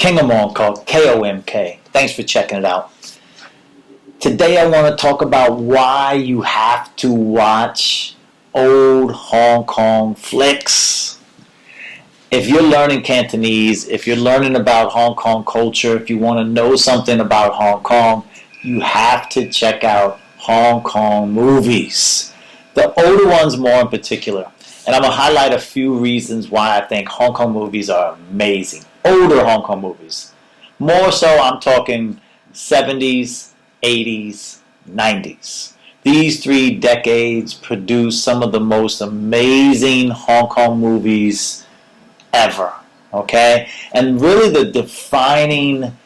Kingdom on called KOMK. Thanks for checking it out. Today I want to talk about why you have to watch old Hong Kong flicks. If you're learning Cantonese, if you're learning about Hong Kong culture, if you want to know something about Hong Kong, you have to check out Hong Kong movies. The older ones more in particular. And I'm going to highlight a few reasons why I think Hong Kong movies are amazing. Older Hong Kong movies. More so, I'm talking 70s, 80s, 90s. These 3 decades produced some of the most amazing Hong Kong movies ever. Okay? And really the defining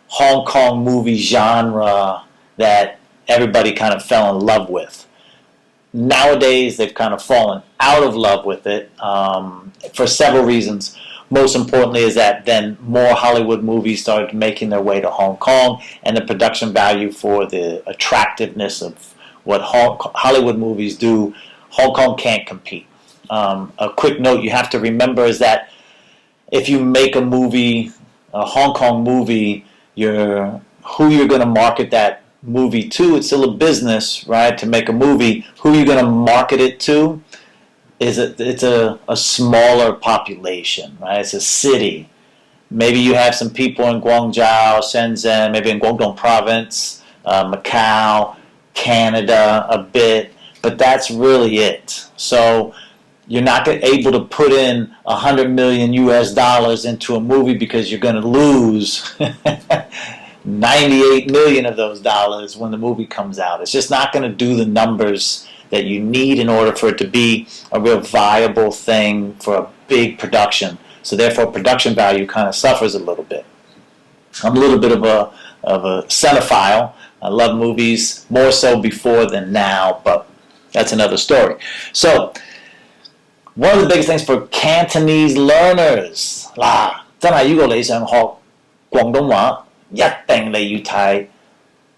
Hong Kong movie genre that everybody kind of fell in love with. Nowadays, they've kind of fallen out of love with it for several reasons. Most importantly is that then more Hollywood movies started making their way to Hong Kong, and the production value for the attractiveness of what Hollywood movies do, Hong Kong can't compete. A quick note you have to remember is that if you make a movie, a Hong Kong movie, who you're going to market that movie to, it's still a business, right? To make a movie, who you're going to market it to it's a smaller population, right? It's a city. Maybe you have some people in Guangzhou, Shenzhen, maybe in Guangdong province, Macau, Canada a bit, but that's really it. So you're not able to put in $100 million US into a movie because you're going to lose 98 million of those dollars when the movie comes out. It's just not going to do the numbers that you need in order for it to be a real viable thing for a big production. So therefore production value kind of suffers a little bit. I'm a little bit of a cinephile. I love movies more so before than now, but that's another story. So one of the biggest things for Cantonese learners 真係如果你想學廣東話一定你要睇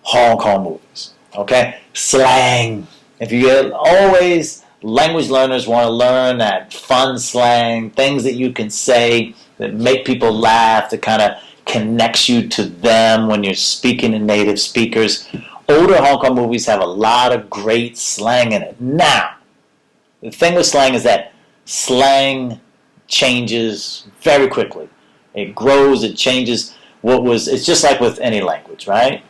Hong Kong movies. Okay? Slang. If you get always language learners want to learn that fun slang, things that you can say that make people laugh, that kind of connects you to them when you're speaking to native speakers. Older Hong Kong movies have a lot of great slang in it. Now, the thing with slang is that slang changes very quickly. It grows, it changes. It's just like with any language, right?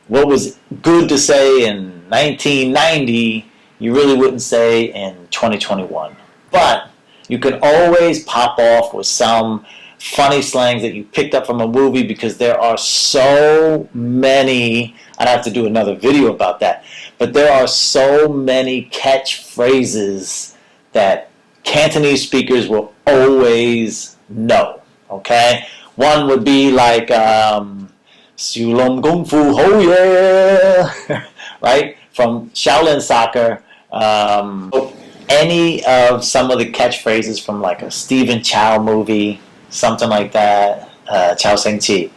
What was good to say in 1990, you really wouldn't say in 2021. But you can always pop off with some funny slangs that you picked up from a movie because there are so many, I'd have to do another video about that, but there are so many catchphrases that Cantonese speakers will always know, okay? One would be like, Siu Long Kung Fu Ho Yeah, right? From Shaolin Soccer. Any of some of the catchphrases from like a Stephen Chow movie, something like that, Chow Seng Chi.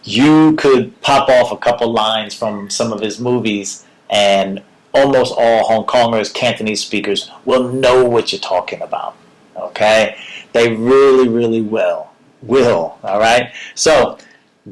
You could pop off a couple lines from some of his movies, and almost all Hong Kongers, Cantonese speakers, will know what you're talking about. Okay? They really, really will. All right? So,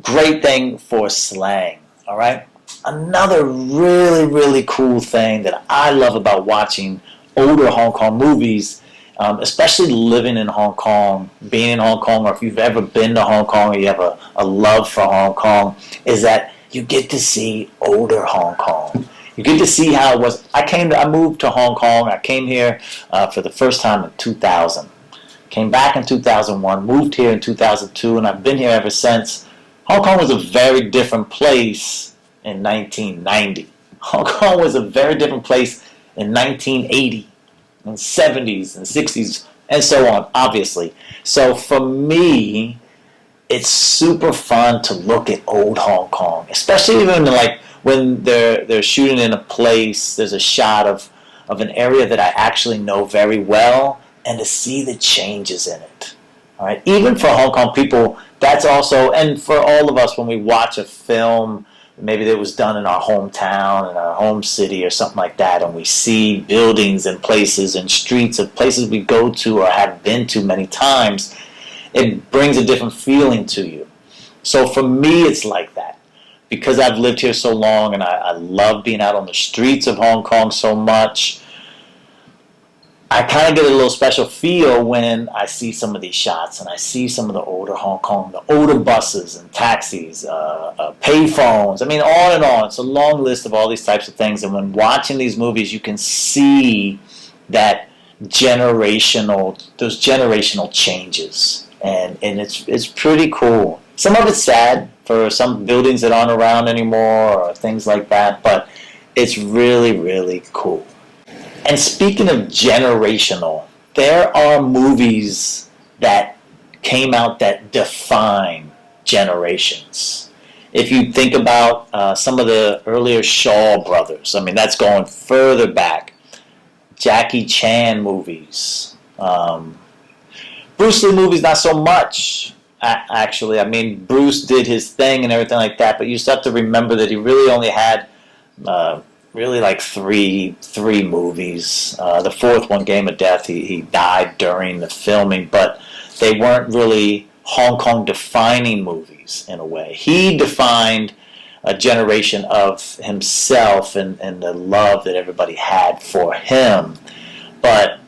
great thing for slang. All right? Another really, really cool thing that I love about watching older Hong Kong movies, especially living in Hong Kong, being in Hong Kong, or if you've ever been to Hong Kong or you have a love for Hong Kong, is that you get to see older Hong Kong. You get to see how it was. I moved to Hong Kong. I came here for the first time in 2000. Came back in 2001, moved here in 2002, and I've been here ever since. Hong Kong was a very different place in 1990. Hong Kong was a very different place in 1980, and 70s, and 60s, and so on, obviously. So for me, it's super fun to look at old Hong Kong, especially even like when they're shooting in a place, there's a shot of an area that I actually know very well, and to see the changes in it. All right, even for Hong Kong people, that's also, and for all of us when we watch a film, maybe that was done in our hometown, in our home city or something like that, and we see buildings and places and streets of places we go to or have been to many times, it brings a different feeling to you. So for me, it's like that. Because I've lived here so long and I love being out on the streets of Hong Kong so much, I kind of get a little special feel when I see some of these shots and I see some of the older Hong Kong, the older buses and taxis, pay phones. I mean, on and on. It's a long list of all these types of things. And when watching these movies, you can see that those generational changes. And it's pretty cool. Some of it's sad for some buildings that aren't around anymore or things like that, but it's really, really cool. And speaking of generational, there are movies that came out that define generations. If you think about some of the earlier Shaw brothers, I mean, that's going further back. Jackie Chan movies. Bruce Lee movies, not so much, actually. I mean, Bruce did his thing and everything like that, but you still have to remember that he really only had really like three movies. The fourth one, Game of Death, he died during the filming, but they weren't really Hong Kong defining movies in a way. He defined a generation of himself and the love that everybody had for him. But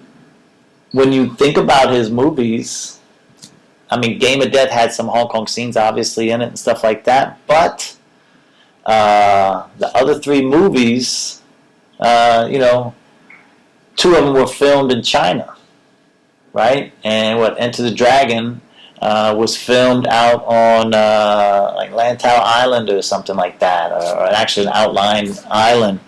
when you think about his movies, I mean, Game of Death had some Hong Kong scenes obviously in it and stuff like that, but the other three movies, two of them were filmed in China, right? And Enter the Dragon was filmed out on like Lantau Island or something like that, or actually an outlying island.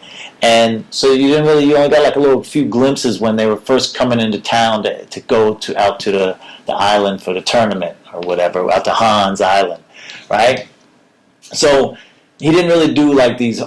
And so you only got like a little few glimpses when they were first coming into town to go out to the island for the tournament or whatever, out to Hans Island, right? So he didn't really do like these,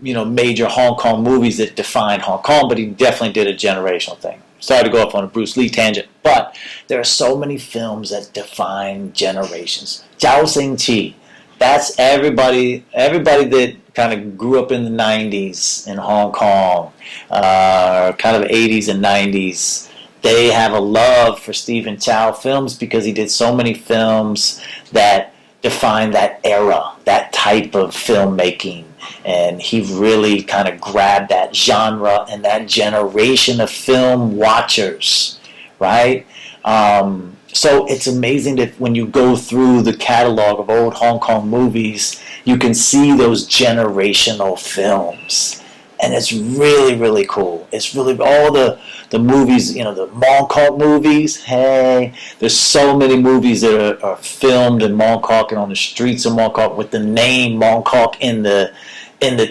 major Hong Kong movies that defined Hong Kong, but he definitely did a generational thing. Sorry to go off on a Bruce Lee tangent, but there are so many films that define generations. Zhao Xingqi, that's everybody that kind of grew up in the 90s in Hong Kong, kind of 80s and 90s. They have a love for Stephen Chow films because he did so many films that define that era, that type of filmmaking. And he really kind of grabbed that genre and that generation of film watchers, right? So it's amazing that when you go through the catalog of old Hong Kong movies, you can see those generational films. And it's really, really cool. It's really all the movies, the Mong Kok movies. Hey, there's so many movies that are filmed in Mong Kok and on the streets of Mong Kok with the name Mong Kok in the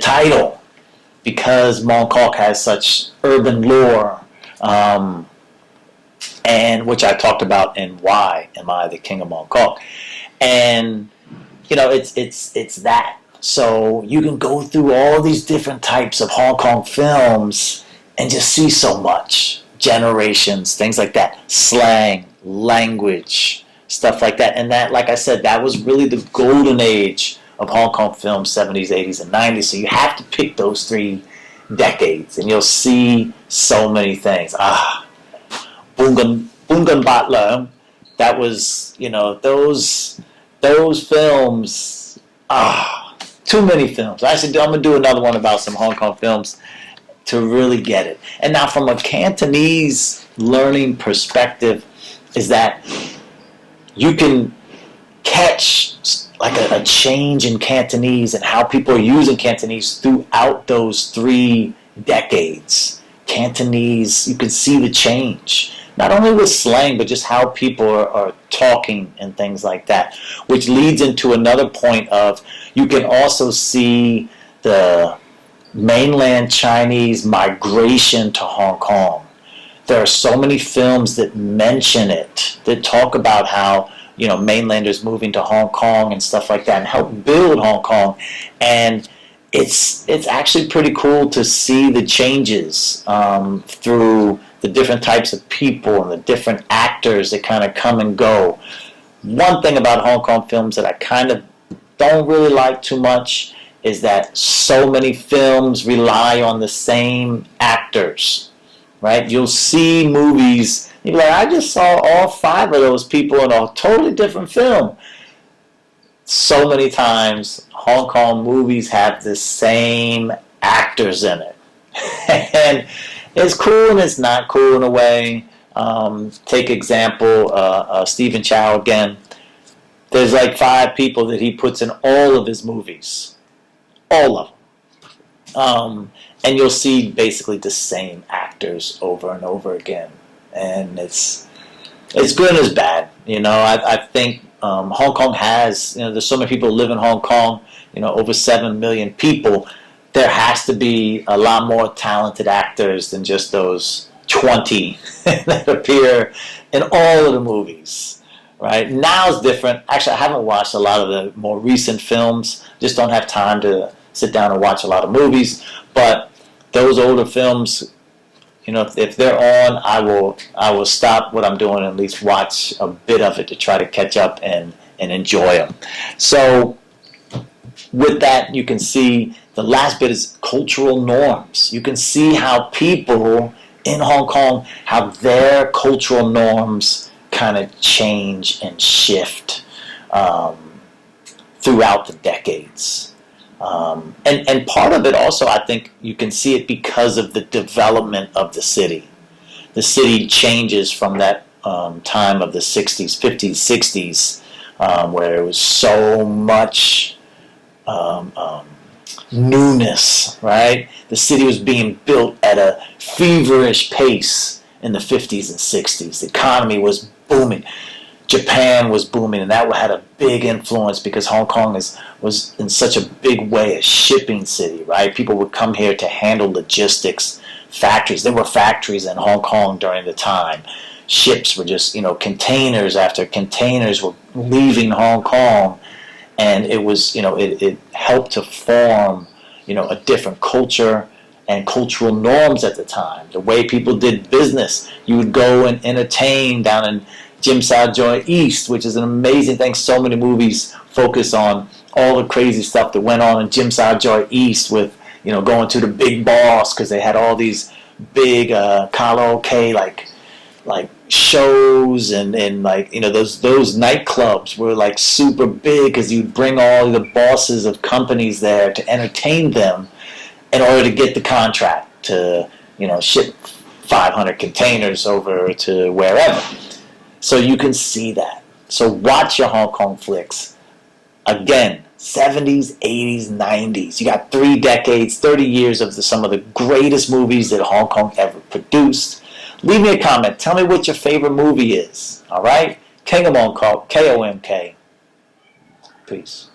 title, because Mong Kok has such urban lore, and which I talked about in Why Am I the King of Mong Kok, and it's that. So you can go through all these different types of Hong Kong films and just see so much. Generations, things like that. Slang, language, stuff like that. And that, like I said, that was really the golden age of Hong Kong film, 70s, 80s, and 90s. So you have to pick those 3 decades and you'll see so many things. Bungan Bat Leung, that was, those films, too many films. I'm going to do another one about some Hong Kong films to really get it. And now from a Cantonese learning perspective is that you can catch like a change in Cantonese and how people are using Cantonese throughout those 3 decades. Cantonese, you can see the change. Not only with slang, but just how people are talking and things like that. Which leads into another point of, you can also see the mainland Chinese migration to Hong Kong. There are so many films that mention it, that talk about how, mainlanders moving to Hong Kong and stuff like that and help build Hong Kong. And it's actually pretty cool to see the changes through the different types of people and the different actors that kind of come and go. One thing about Hong Kong films that I kind of don't really like too much is that so many films rely on the same actors, right? You'll see movies, you're like, I just saw all 5 of those people in a totally different film. so many times Hong Kong movies have the same actors in it. And it's cool and it's not cool in a way. Take example, Stephen Chow again. There's like 5 people that he puts in all of his movies. All of them. And you'll see basically the same actors over and over again. And it's good and it's bad. I think Hong Kong has, there's so many people who live in Hong Kong, over 7 million people. There has to be a lot more talented actors than just those 20 that appear in all of the movies. Right? Now it's different. Actually, I haven't watched a lot of the more recent films. Just don't have time to sit down and watch a lot of movies. But those older films, if they're on, I will stop what I'm doing and at least watch a bit of it to try to catch up and enjoy them. So with that, you can see the last bit is cultural norms. You can see how people in Hong Kong, how their cultural norms kind of change and shift throughout the decades. And part of it also, I think you can see it because of the development of the city. The city changes from that time of the 60s, 50s, 60s, where there was so much newness, right? The city was being built at a feverish pace in the 50s and 60s. The economy was booming. Japan was booming, and that had a big influence because Hong Kong was in such a big way a shipping city, right? People would come here to handle logistics, factories. There were factories in Hong Kong during the time. Ships were just, containers after containers were leaving Hong Kong, and it was, it helped to form, a different culture and cultural norms at the time. The way people did business, you would go and entertain down in Jim Sao Joy East, which is an amazing thing. So many movies focus on all the crazy stuff that went on in Jim Sao Joy East with, going to the Big Boss because they had all these big karaoke like shows and like those nightclubs were like super big because you'd bring all the bosses of companies there to entertain them in order to get the contract to ship 500 containers over to wherever. So you can see that. So watch your Hong Kong flicks. Again, 70s, 80s, 90s. You got 3 decades, 30 years of some of the greatest movies that Hong Kong ever produced. Leave me a comment. Tell me what your favorite movie is. All right? KOMK. Peace.